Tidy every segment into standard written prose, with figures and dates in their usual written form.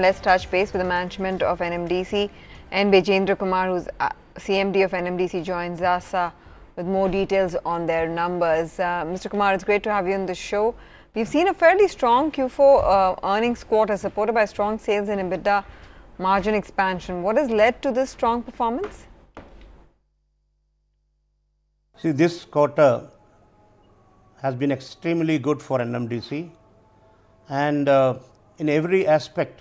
Let's touch base with the management of NMDC, and Baijendra Kumar, who's CMD of NMDC, joins us with more details on their numbers. Mr. Kumar, it's great to have you on the show. We've seen a fairly strong Q4 earnings quarter supported by strong sales and EBITDA margin expansion. What has led to this strong performance? See, this quarter has been extremely good for NMDC, and in every aspect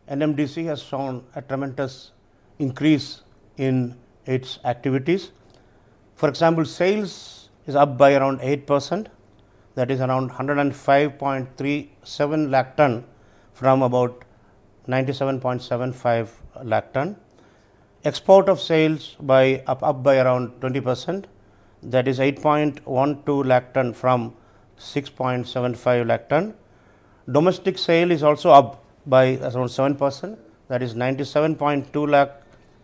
NMDC has shown a tremendous increase in its activities. For example, sales is up by around 8%, that is around 105.37 lakh ton from about 97.75 lakh ton. Export of sales by up by around 20%, that is 8.12 lakh ton from 6.75 lakh ton. Domestic sale is also up by around 7%, that is 97.2 lakh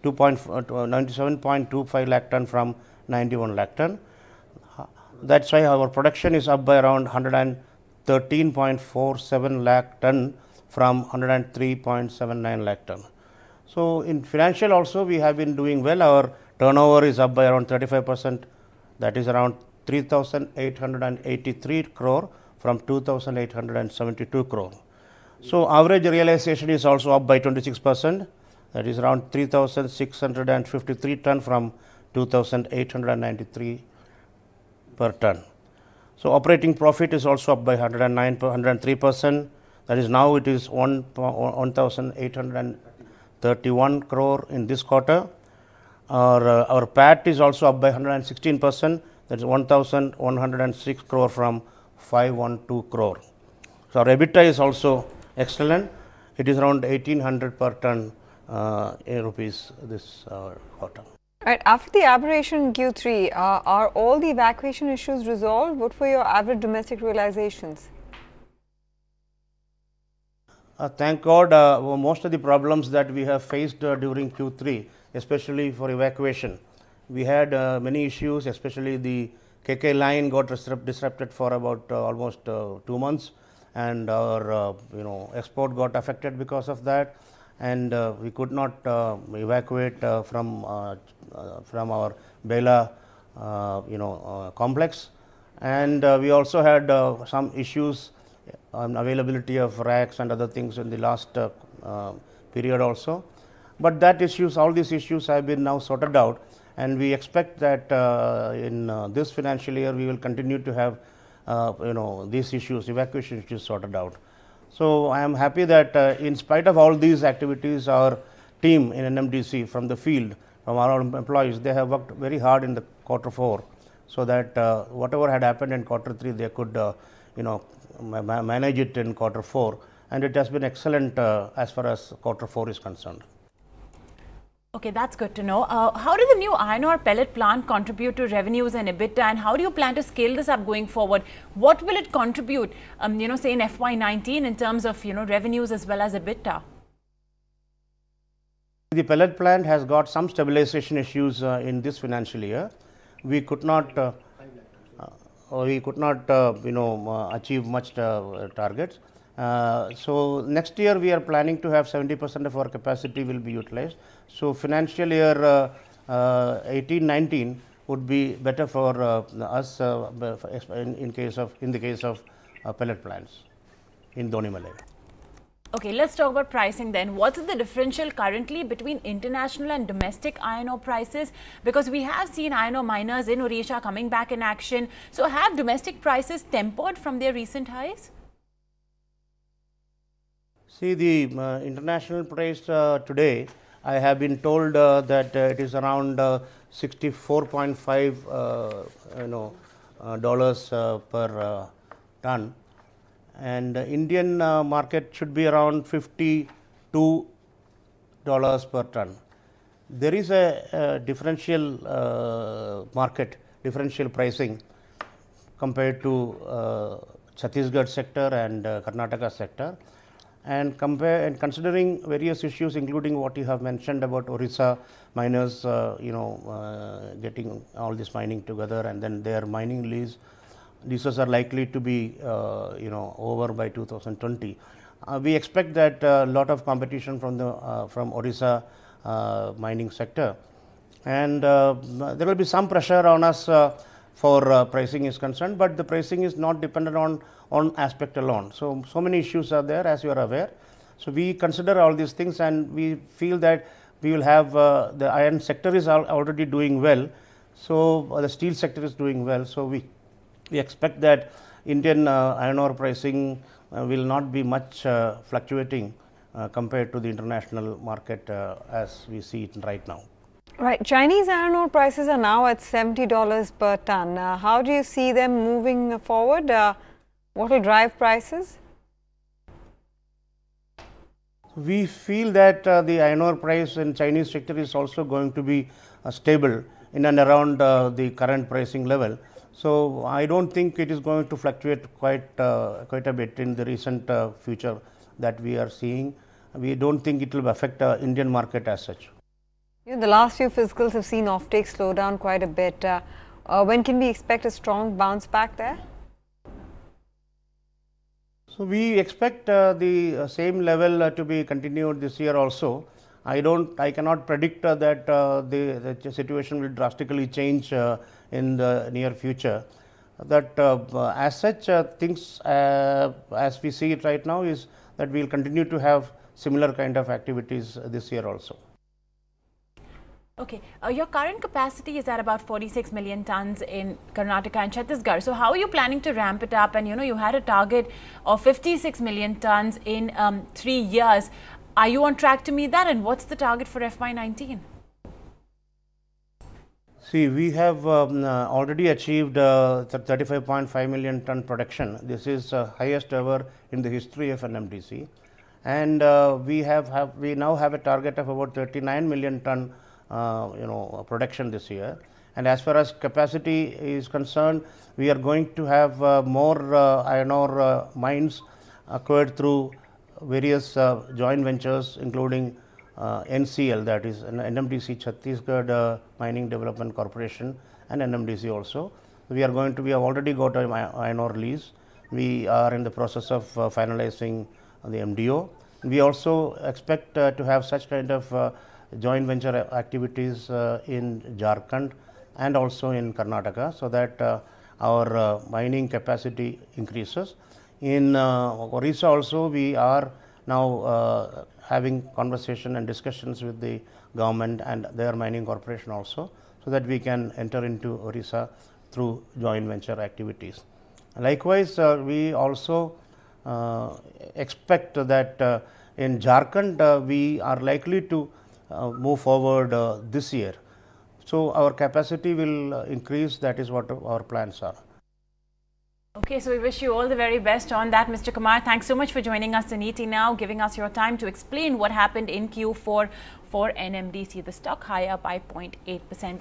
97.25 lakh ton from 91 lakh ton. That's why our production is up by around 113.47 lakh ton from 103.79 lakh ton. So, in financial also we have been doing well. Our turnover is up by around 35%, that is around 3,883 crore from 2,872 crore. So, average realization is also up by 26%, that is around 3,653 ton from 2,893 per ton. So, operating profit is also up by 103%, that is now it is 1,831 crore in this quarter. Our PAT is also up by 116%, that is 1,106 crore from 512 crore. So, our EBITDA is also excellent. It is around 1,800 per ton in rupees this quarter. Right. After the aberration in Q3, are all the evacuation issues resolved? What were your average domestic realizations? Thank God, most of the problems that we have faced during Q3, especially for evacuation, we had many issues, especially the KK line got disrupted for about almost 2 months, and our export got affected because of that, and we could not evacuate from our Bela complex, and we also had some issues on availability of racks and other things in the last period also. But that issues, all these issues have been now sorted out, and we expect that in this financial year we will continue to have these issues, evacuation issues sorted out. So, I am happy that in spite of all these activities, our team in NMDC from the field, from our employees, they have worked very hard in the Q4, so that whatever had happened in Q3 they could manage it in Q4, and it has been excellent as far as Q4 is concerned. Okay, that's good to know. How did the new iron ore pellet plant contribute to revenues and EBITDA, and how do you plan to scale this up going forward? What will it contribute, say in FY19 in terms of, revenues as well as EBITDA? The pellet plant has got some stabilization issues in this financial year. We could not, achieve much targets. So, next year we are planning to have 70% of our capacity will be utilized. So, financial year 18-19 would be better for us in the case of pellet plants in Donimalai. Okay, let's talk about pricing then. What is the differential currently between international and domestic iron ore prices? Because we have seen iron ore miners in Odisha coming back in action. So, have domestic prices tempered from their recent highs? See, the international price today, I have been told that it is around 64.5 dollars per ton, and Indian market should be around 52 dollars per ton. There is a differential differential pricing compared to Chhattisgarh sector and Karnataka sector. And considering various issues, including what you have mentioned about Orissa miners, getting all this mining together, and then their mining leases are likely to be over by 2020. We expect that a lot of competition from the from Odisha mining sector, and there will be some pressure on us for pricing is concerned, but the pricing is not dependent on aspect alone. So many issues are there, as you are aware. So we consider all these things, and we feel that we will have the iron sector is already doing well. So the steel sector is doing well. So we expect that Indian iron ore pricing will not be much fluctuating compared to the international market as we see it right now. Right. Chinese iron ore prices are now at $70 per ton. How do you see them moving forward? What will drive prices? We feel that the iron ore price in Chinese sector is also going to be stable in and around the current pricing level. So I don't think it is going to fluctuate quite a bit in the recent future that we are seeing. We don't think it will affect Indian market as such. The last few fiscals have seen offtake slow down quite a bit. When can we expect a strong bounce back there? So we expect the same level to be continued this year also. I cannot predict that the situation will drastically change in the near future. That as such things as we see it right now is that we will continue to have similar kind of activities this year also. Okay, your current capacity is at about 46 million tons in Karnataka and Chhattisgarh. So how are you planning to ramp it up? And you had a target of 56 million tons in 3 years. Are you on track to meet that? And what's the target for FY19? See, we have already achieved 35.5 million ton production. This is highest ever in the history of NMDC, and we now have a target of about 39 million ton production this year. And as far as capacity is concerned, we are going to have more iron ore mines acquired through various joint ventures, including NCL, that is NMDC Chhattisgarh Mining Development Corporation, and NMDC also. We have already got an iron ore lease. We are in the process of finalizing the MDO. We also expect to have such kind of joint venture activities in Jharkhand and also in Karnataka, so that our mining capacity increases. In Odisha also, we are now having conversation and discussions with the government and their mining corporation also, so that we can enter into Odisha through joint venture activities. Likewise, we also expect that in Jharkhand we are likely to move forward this year. So our capacity will increase. That is what our plans are. Okay, so we wish you all the very best on that, Mr. Kumar. Thanks so much for joining us in ET Now, giving us your time to explain what happened in Q4 for NMDC. The stock higher by 0.8%.